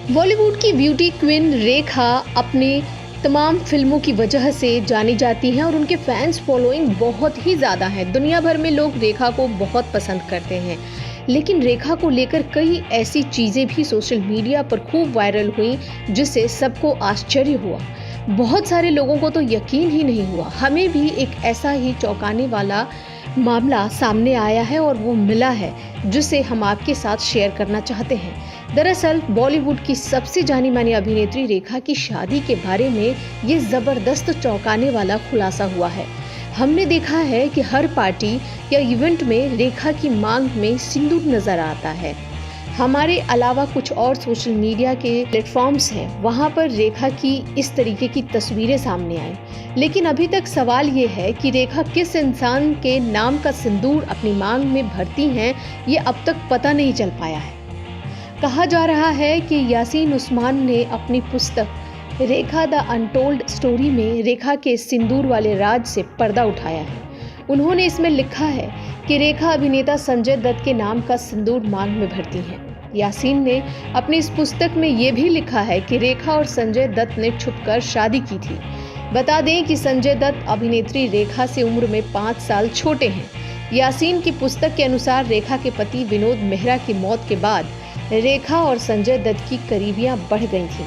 बॉलीवुड की beauty queen रेखा अपनी तमाम फिल्मों की वजह से जानी जाती हैं और उनके फैंस फॉलोइंग बहुत ही ज़्यादा है। दुनिया भर में लोग रेखा को बहुत पसंद करते हैं, लेकिन रेखा को लेकर कई ऐसी चीज़ें भी सोशल मीडिया पर खूब वायरल हुई जिससे सबको आश्चर्य हुआ। बहुत सारे लोगों को तो यकीन ही नहीं हुआ। हमें भी एक ऐसा ही चौंकाने वाला मामला सामने आया है और वो मिला है जिसे हम आपके साथ शेयर करना चाहते हैं। दरअसल बॉलीवुड की सबसे जानी मानी अभिनेत्री रेखा की शादी के बारे में ये जबरदस्त चौंकाने वाला खुलासा हुआ है। हमने देखा है कि हर पार्टी या इवेंट में रेखा की मांग में सिंदूर नजर आता है। हमारे अलावा कुछ और सोशल मीडिया के प्लेटफॉर्म्स हैं, वहां पर रेखा की इस तरीके की तस्वीरें सामने आई। लेकिन अभी तक सवाल ये है कि रेखा किस इंसान के नाम का सिंदूर अपनी मांग में भरती हैं, ये अब तक पता नहीं चल पाया है। कहा जा रहा है कि यासीन उस्मान ने अपनी पुस्तक रेखा द अनटोल्ड स्टोरी में रेखा के सिंदूर वाले राज से पर्दा उठाया है। उन्होंने इसमें लिखा है कि रेखा अभिनेता संजय दत्त के नाम का सिंदूर मांग में भरती हैं। यासीन ने अपनी इस पुस्तक में ये भी लिखा है कि रेखा और संजय दत्त ने छुपकर शादी की थी। बता दें कि संजय दत्त अभिनेत्री रेखा से उम्र में 5 साल छोटे हैं। यासीन की पुस्तक के अनुसार रेखा के पति विनोद मेहरा की मौत के बाद रेखा और संजय दत्त की करीबियां बढ़ गई थीं।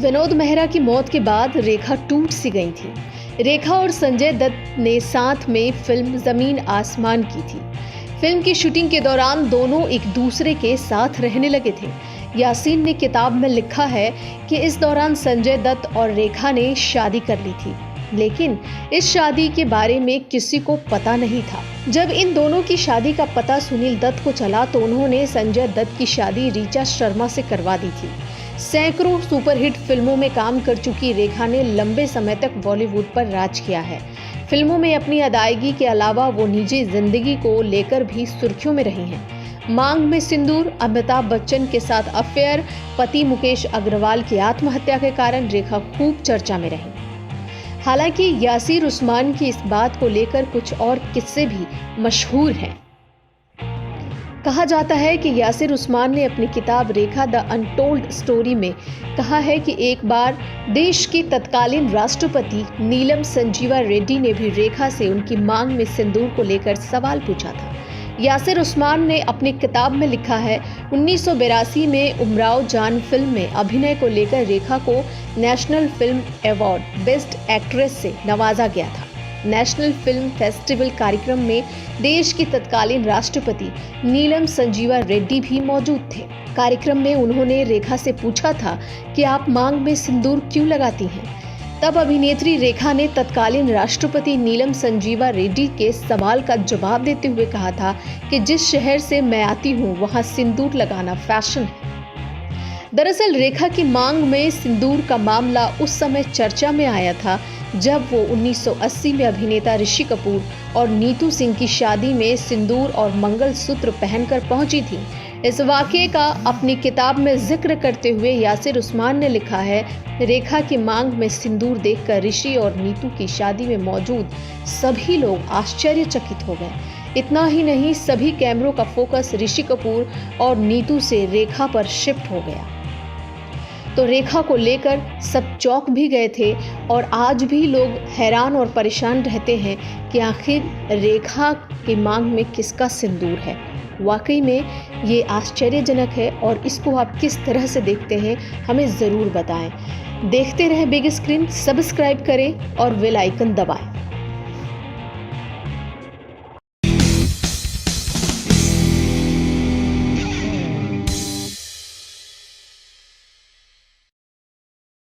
विनोद मेहरा की मौत के बाद रेखा टूट सी गई थी। रेखा और संजय दत्त ने साथ में फिल्म जमीन आसमान की थी। फिल्म की शूटिंग के दौरान दोनों एक दूसरे के साथ रहने लगे थे। यासीन ने किताब में लिखा है कि इस दौरान संजय दत्त और रेखा ने शादी कर ली थी, लेकिन इस शादी के बारे में किसी को पता नहीं था। जब इन दोनों की शादी का पता सुनील दत्त को चला तो उन्होंने संजय दत्त की शादी ऋचा शर्मा से करवा दी थी। सैकड़ों सुपरहिट फिल्मों में काम कर चुकी रेखा ने लंबे समय तक बॉलीवुड पर राज किया है। फिल्मों में अपनी अदायगी के अलावा वो निजी जिंदगी को लेकर भी सुर्खियों में रही हैं। मांग में सिंदूर, अमिताभ बच्चन के साथ अफेयर, पति मुकेश अग्रवाल की आत्महत्या के कारण रेखा खूब चर्चा में रही। हालांकि यासीर उस्मान की इस बात को लेकर कुछ और किस्से भी मशहूर हैं। कहा जाता है कि यासीर उस्मान ने अपनी किताब रेखा द अनटोल्ड स्टोरी में कहा है कि एक बार देश की तत्कालीन राष्ट्रपति नीलम संजीवा रेड्डी ने भी रेखा से उनकी मांग में सिंदूर को लेकर सवाल पूछा था। यासीर उस्मान ने अपनी किताब में लिखा है 1982 में उमराव जान फिल्म में अभिनय को लेकर रेखा को national film award best actress से नवाजा गया था। नेशनल फिल्म फेस्टिवल कार्यक्रम में देश की तत्कालीन राष्ट्रपति नीलम संजीवा रेड्डी भी मौजूद थे। कार्यक्रम में उन्होंने रेखा से पूछा था कि आप मांग में सिंदूर क्यों लगाती हैं। तब अभिनेत्री रेखा ने तत्कालीन राष्ट्रपति नीलम संजीवा रेड्डी के सवाल का जवाब देते हुए कहा था कि जिस शहर से मैं आती हूँ वहाँ सिंदूर लगाना फैशन है। दरअसल रेखा की मांग में सिंदूर का मामला उस समय चर्चा में आया था जब वो 1980 में अभिनेता ऋषि कपूर और नीतू सिंह की शादी में सिंदूर और मंगलसूत्र पहनकर पहुंची थी। इस वाकये का अपनी किताब में जिक्र करते हुए यासीर उस्मान ने लिखा है, रेखा की मांग में सिंदूर देखकर ऋषि और नीतू की शादी में मौजूद सभी लोग आश्चर्यचकित हो गए। इतना ही नहीं, सभी कैमरों का फोकस ऋषि कपूर और नीतू से रेखा पर शिफ्ट हो गया। तो रेखा को लेकर सब चौंक भी गए थे और आज भी लोग हैरान और परेशान रहते हैं कि आखिर रेखा की मांग में किसका सिंदूर है। वाकई में ये आश्चर्यजनक है और इसको आप किस तरह से देखते हैं हमें ज़रूर बताएं। देखते रहें बिग स्क्रीन, सब्सक्राइब करें और बेल आइकन दबाएं।